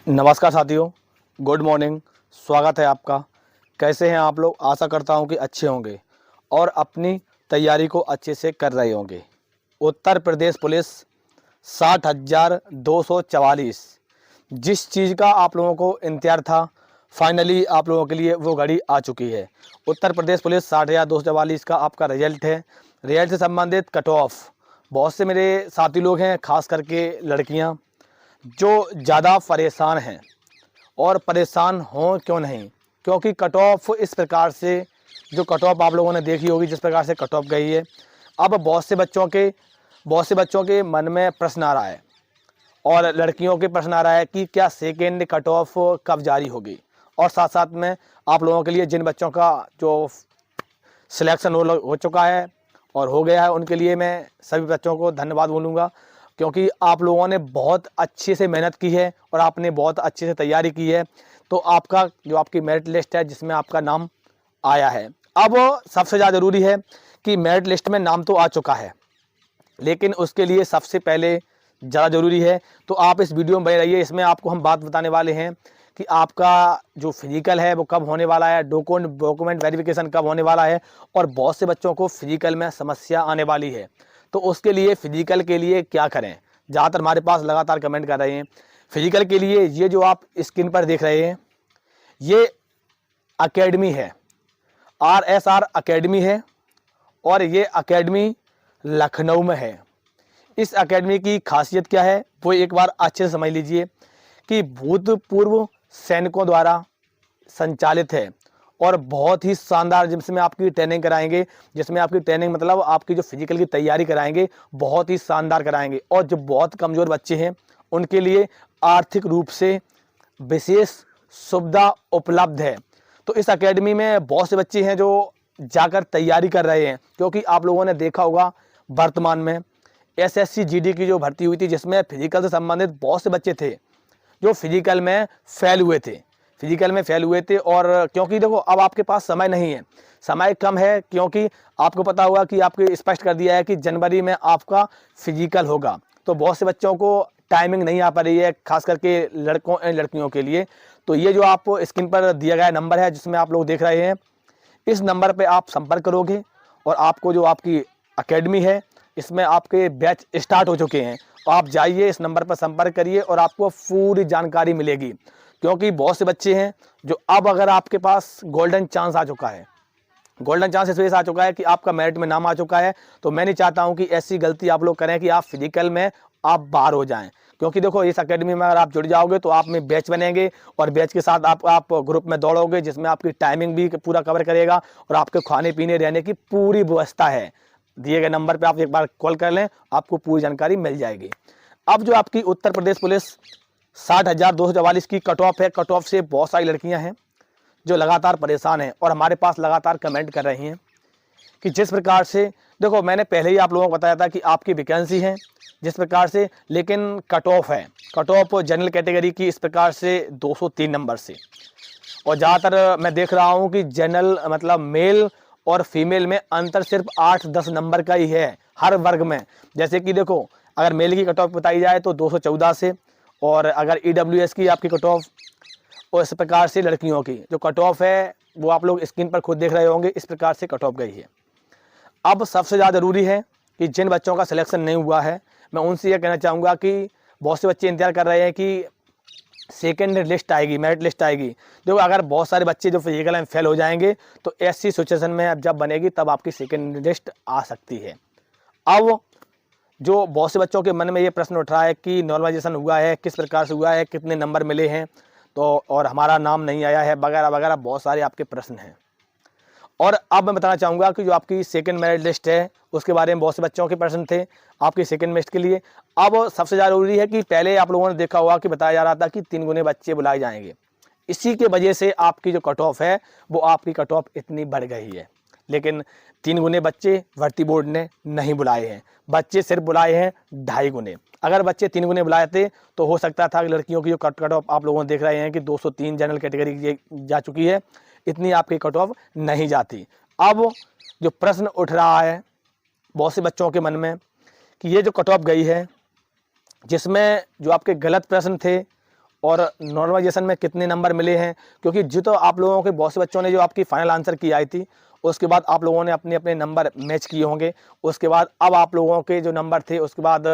नमस्कार साथियों, good morning. स्वागत है आपका। कैसे हैं आप लोग? आशा करता हूं कि अच्छे होंगे और अपनी तैयारी को अच्छे से कर रहे होंगे। उत्तर प्रदेश पुलिस 60,244, जिस चीज़ का आप लोगों को इंतज़ार था, फाइनली आप लोगों के लिए वो घड़ी आ चुकी है। उत्तर प्रदेश पुलिस 60,244 का आपका रिजल्ट है। रिजल्ट से संबंधित कट ऑफ बहुत से मेरे साथी लोग हैं, खास करके लड़कियां, जो ज़्यादा परेशान हैं। और परेशान हों क्यों नहीं, क्योंकि कट ऑफ इस प्रकार से, जो कट ऑफ आप लोगों ने देखी होगी जिस प्रकार से कट ऑफ गई है, अब बहुत से बच्चों के मन में प्रश्न आ रहा है और लड़कियों के प्रश्न आ रहा है कि क्या सेकेंड कट ऑफ कब जारी होगी। और साथ साथ में आप लोगों के लिए जिन बच्चों का जो सिलेक्शन हो चुका है और हो गया है, उनके लिए मैं सभी बच्चों को धन्यवाद बोलूँगा, क्योंकि आप लोगों ने बहुत अच्छे से मेहनत की है और आपने बहुत अच्छे से तैयारी की है। तो आपका जो आपकी मेरिट लिस्ट है जिसमें आपका नाम आया है, अब सबसे ज़्यादा ज़रूरी है कि मेरिट लिस्ट में नाम तो आ चुका है, लेकिन उसके लिए सबसे पहले ज़्यादा ज़रूरी है, तो आप इस वीडियो में बने रहिए। इसमें आपको हम बात बताने वाले हैं कि आपका जो फिजिकल है वो कब होने वाला है, डॉक्यूमेंट वेरिफिकेशन कब होने वाला है, और बहुत से बच्चों को फिजिकल में समस्या आने वाली है। तो उसके लिए फिजिकल के लिए क्या करें, ज़्यादातर हमारे पास लगातार कमेंट कर रहे हैं। फिजिकल के लिए ये जो आप स्क्रीन पर देख रहे हैं, ये अकेडमी है, RSR अकेडमी है, और ये अकेडमी लखनऊ में है। इस एकेडमी की खासियत क्या है वो एक बार अच्छे से समझ लीजिए कि भूतपूर्व सैनिकों द्वारा संचालित है और बहुत ही शानदार, जिसमें आपकी ट्रेनिंग कराएंगे, जिसमें आपकी ट्रेनिंग मतलब आपकी जो फिजिकल की तैयारी कराएंगे बहुत ही शानदार कराएंगे। और जो बहुत कमज़ोर बच्चे हैं उनके लिए आर्थिक रूप से विशेष सुविधा उपलब्ध है। तो इस एकेडमी में बहुत से बच्चे हैं जो जाकर तैयारी कर रहे हैं, क्योंकि आप लोगों ने देखा होगा वर्तमान में SSC GD की जो भर्ती हुई थी, जिसमें फिजिकल से संबंधित बहुत से बच्चे थे जो फिजिकल में फेल हुए थे। और क्योंकि देखो अब आपके पास समय नहीं है, समय कम है, क्योंकि आपको पता होगा कि आपके स्पष्ट कर दिया है कि जनवरी में आपका फिजिकल होगा। तो बहुत से बच्चों को टाइमिंग नहीं आ पा रही है, खास करके लड़कों एंड लड़कियों के लिए। तो ये जो आप स्क्रीन पर दिया गया नंबर है जिसमें आप लोग देख रहे हैं, इस नंबर पर आप संपर्क करोगे और आपको जो आपकी अकेडमी है इसमें आपके बैच स्टार्ट हो चुके हैं। तो आप जाइए, इस नंबर पर संपर्क करिए और आपको पूरी जानकारी मिलेगी। क्योंकि बहुत से बच्चे हैं जो, अब अगर आपके पास गोल्डन चांस आ चुका है, गोल्डन चांस इस वजह से आ चुका है कि आपका मेरिट में नाम आ चुका है, तो मैं नहीं चाहता हूं कि ऐसी गलती आप लोग करें कि आप फिजिकल में आप बाहर हो जाएं। क्योंकि देखो इस एकेडमी में अगर आप जुड़ जाओगे तो आप में बैच बनेंगे और बैच के साथ आप ग्रुप में दौड़ोगे, जिसमें आपकी टाइमिंग भी पूरा कवर करेगा और आपके खाने पीने रहने की पूरी व्यवस्था है। दिए गए नंबर पे आप एक बार कॉल कर लें, आपको पूरी जानकारी मिल जाएगी। अब जो आपकी उत्तर प्रदेश पुलिस 60,244 की कट ऑफ है, कट ऑफ से बहुत सारी लड़कियां हैं जो लगातार परेशान हैं और हमारे पास लगातार कमेंट कर रही हैं कि जिस प्रकार से, देखो मैंने पहले ही आप लोगों को बताया था कि आपकी वैकेंसी है जिस प्रकार से, लेकिन कट ऑफ है, कट ऑफ जनरल कैटेगरी की इस प्रकार से 203 नंबर से। और ज़्यादातर मैं देख रहा हूँ कि जनरल मतलब मेल और फीमेल में अंतर सिर्फ 8-10 नंबर का ही है हर वर्ग में। जैसे कि देखो अगर मेल की कट ऑफ बताई जाए तो 214 से, और अगर EWS की आपकी कट ऑफ, और इस प्रकार से लड़कियों की जो कट ऑफ है वो आप लोग स्क्रीन पर खुद देख रहे होंगे, इस प्रकार से कट ऑफ गई है। अब सबसे ज़्यादा ज़रूरी है कि जिन बच्चों का सिलेक्शन नहीं हुआ है, मैं उनसे यह कहना चाहूँगा कि बहुत से बच्चे इंतजार कर रहे हैं कि सेकेंड लिस्ट आएगी, मेरिट लिस्ट आएगी। देखो अगर बहुत सारे बच्चे जो फिजिकल में फेल हो जाएंगे तो ऐसी सिचुएशन में अब जब बनेगी तब आपकी सेकेंड लिस्ट आ सकती है। अब जो बहुत से बच्चों के मन में ये प्रश्न उठ रहा है कि नॉर्मलाइजेशन हुआ है, किस प्रकार से हुआ है, कितने नंबर मिले हैं, तो और हमारा नाम नहीं आया है, वगैरह वगैरह बहुत सारे आपके प्रश्न हैं। और अब मैं बताना चाहूँगा कि जो आपकी सेकंड मेरिट लिस्ट है उसके बारे में बहुत से बच्चों के प्रश्न थे आपकी सेकंड लिस्ट के लिए। अब सबसे ज़्यादा जरूरी है कि पहले आप लोगों ने देखा होगा कि बताया जा रहा था कि 3 गुने बच्चे बुलाए जाएंगे, इसी के वजह से आपकी जो कट ऑफ है वो आपकी कट ऑफ इतनी बढ़ गई है। लेकिन 3 गुने बच्चे भर्ती बोर्ड ने नहीं बुलाए हैं, बच्चे सिर्फ बुलाए हैं 2.5 गुने। अगर बच्चे 3 गुने बुलाए थे तो हो सकता था कि लड़कियों की जो कट ऑफ आप लोगों ने देख रहे हैं कि 203 जनरल कैटेगरी जा चुकी है, इतनी आपकी कट ऑफ नहीं जाती। अब जो प्रश्न उठ रहा है बहुत से बच्चों के मन में कि ये जो कट ऑफ गई है, जिसमें जो आपके गलत प्रश्न थे और नॉर्मलाइजेशन में कितने नंबर मिले हैं, क्योंकि जो तो आप लोगों के बहुत से बच्चों ने जो आपकी फाइनल आंसर की आई थी उसके बाद आप लोगों ने अपने अपने नंबर मैच किए होंगे। उसके बाद अब आप लोगों के जो नंबर थे उसके बाद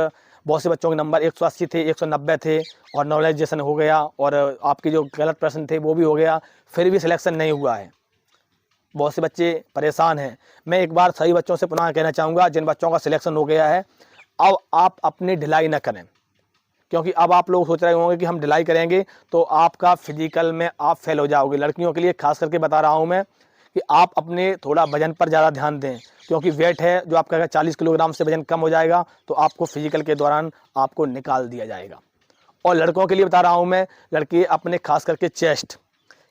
बहुत से बच्चों के नंबर 180 थे, 190 थे और नॉर्मलाइजेशन हो गया और आपके जो गलत प्रश्न थे वो भी हो गया, फिर भी सिलेक्शन नहीं हुआ है। बहुत से बच्चे परेशान हैं। मैं एक बार सही बच्चों से पुनः कहना चाहूँगा, जिन बच्चों का सिलेक्शन हो गया है अब आप अपनी ढिलाई न करें, क्योंकि अब आप लोग सोच रहे होंगे कि हम ढिलाई करेंगे तो आपका फिजिकल में आप फेल हो जाओगे। लड़कियों के लिए खास करके बता रहा हूँ मैं कि आप अपने थोड़ा वजन पर ज़्यादा ध्यान दें, क्योंकि वेट है जो आपका अगर 40 किलोग्राम से वजन कम हो जाएगा तो आपको फिजिकल के दौरान आपको निकाल दिया जाएगा। और लड़कों के लिए बता रहा हूँ मैं, लड़के अपने खास करके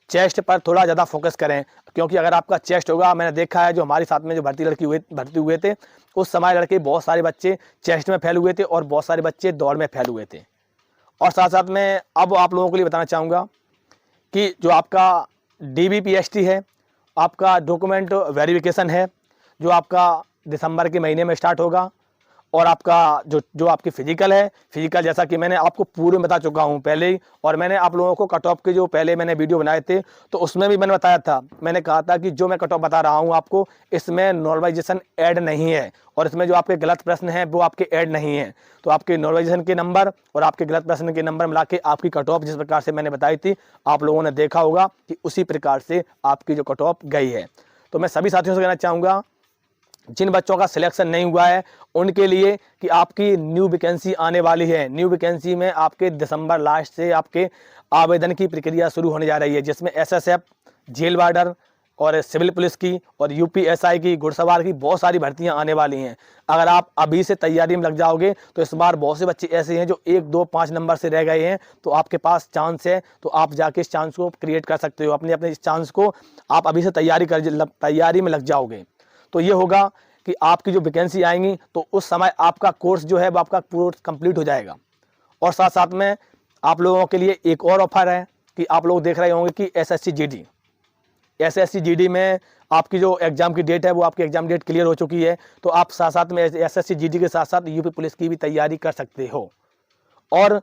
चेस्ट पर थोड़ा ज़्यादा फोकस करें, क्योंकि अगर आपका चेस्ट होगा, मैंने देखा है जो हमारे साथ में जो भर्ती हुए थे उस समय लड़के बहुत सारे बच्चे चेस्ट में फेल हुए थे और बहुत सारे बच्चे दौड़ में फेल हुए थे। और साथ साथ में अब आप लोगों के लिए बताना चाहूँगा कि जो आपका DBPST है, आपका डॉक्यूमेंट वेरिफिकेशन है, जो आपका दिसंबर के महीने में स्टार्ट होगा। और आपका जो आपकी फिजिकल है, फिजिकल जैसा कि मैंने आपको पूर्व में बता चुका हूं पहले ही, और मैंने आप लोगों को कट ऑफ के जो पहले मैंने वीडियो बनाए थे तो उसमें भी मैंने बताया था, मैंने कहा था कि जो मैं कट ऑफ बता रहा हूं आपको इसमें नॉर्मलाइजेशन ऐड नहीं है और इसमें जो आपके गलत प्रश्न हैं वो आपके ऐड नहीं है। तो आपके नॉर्मलाइजेशन के नंबर और आपके गलत प्रश्न के नंबर मिला के आपकी कट ऑफ जिस प्रकार से मैंने बताई थी आप लोगों ने देखा होगा कि उसी प्रकार से आपकी जो कट ऑफ गई है। तो मैं सभी साथियों से कहना चाहूँगा जिन बच्चों का सिलेक्शन नहीं हुआ है उनके लिए कि आपकी न्यू वैकेंसी आने वाली है। न्यू वैकेंसी में आपके दिसंबर लास्ट से आपके आवेदन की प्रक्रिया शुरू होने जा रही है, जिसमें SSF, जेल वार्डर और सिविल पुलिस की और UPSI की, घुड़सवार की बहुत सारी भर्तियां आने वाली हैं। अगर आप अभी से तैयारी में लग जाओगे तो इस बार बहुत से बच्चे ऐसे हैं जो 1, 2, 5 नंबर से रह गए हैं, तो आपके पास चांस है, तो आप जाके इस चांस को क्रिएट कर सकते हो। अपने इस चांस को आप अभी से तैयारी में लग जाओगे तो ये होगा कि आपकी जो वैकेंसी आएंगी तो उस समय आपका कोर्स जो है वो आपका कोर्स कंप्लीट हो जाएगा। और साथ साथ में आप लोगों के लिए एक और ऑफर है कि आप लोग देख रहे होंगे कि SSC GD में आपकी जो एग्ज़ाम की डेट है वो आपकी एग्ज़ाम डेट क्लियर हो चुकी है, तो आप साथ साथ में SSC GD के साथ साथ UP पुलिस की भी तैयारी कर सकते हो। और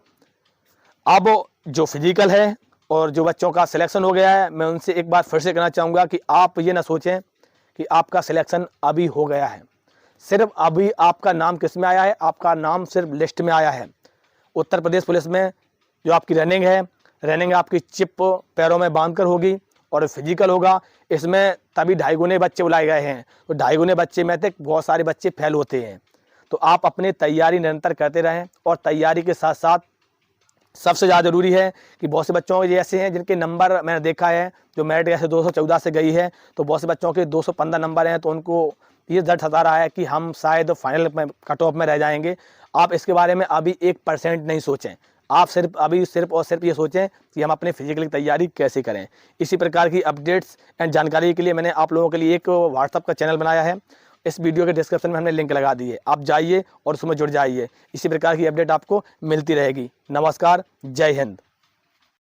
अब जो फिजिकल है और जो बच्चों का सिलेक्शन हो गया है, मैं उनसे एक बार फिर से कहना चाहूँगा कि आप ये ना सोचें कि आपका सिलेक्शन अभी हो गया है। सिर्फ अभी आपका नाम किस में आया है, आपका नाम सिर्फ लिस्ट में आया है। उत्तर प्रदेश पुलिस में जो आपकी रनिंग आपकी चिप पैरों में बांधकर होगी और फिजिकल होगा। इसमें तभी 2.5 गुने बच्चे बुलाए गए हैं, तो 2.5 गुने बच्चे में से बहुत सारे बच्चे फेल होते हैं। तो आप अपनी तैयारी निरंतर करते रहें और तैयारी के साथ साथ सबसे ज़्यादा ज़रूरी है कि बहुत से बच्चों के ऐसे हैं जिनके नंबर मैंने देखा है जो मेरिट जैसे 214 से गई है, तो बहुत से बच्चों के 215 नंबर हैं, तो उनको ये डर सता रहा है कि हम शायद फाइनल में कट ऑफ में रह जाएंगे। आप इसके बारे में अभी 1% नहीं सोचें, आप सिर्फ और सिर्फ ये सोचें कि हम अपने फिजिकल की तैयारी कैसे करें। इसी प्रकार की अपडेट्स एंड जानकारी के लिए मैंने आप लोगों के लिए एक व्हाट्सअप का चैनल बनाया है। इस वीडियो के डिस्क्रिप्शन में हमने लिंक लगा दी है, आप जाइए और उसमें जुड़ जाइए। इसी प्रकार की अपडेट आपको मिलती रहेगी। नमस्कार, जय हिंद।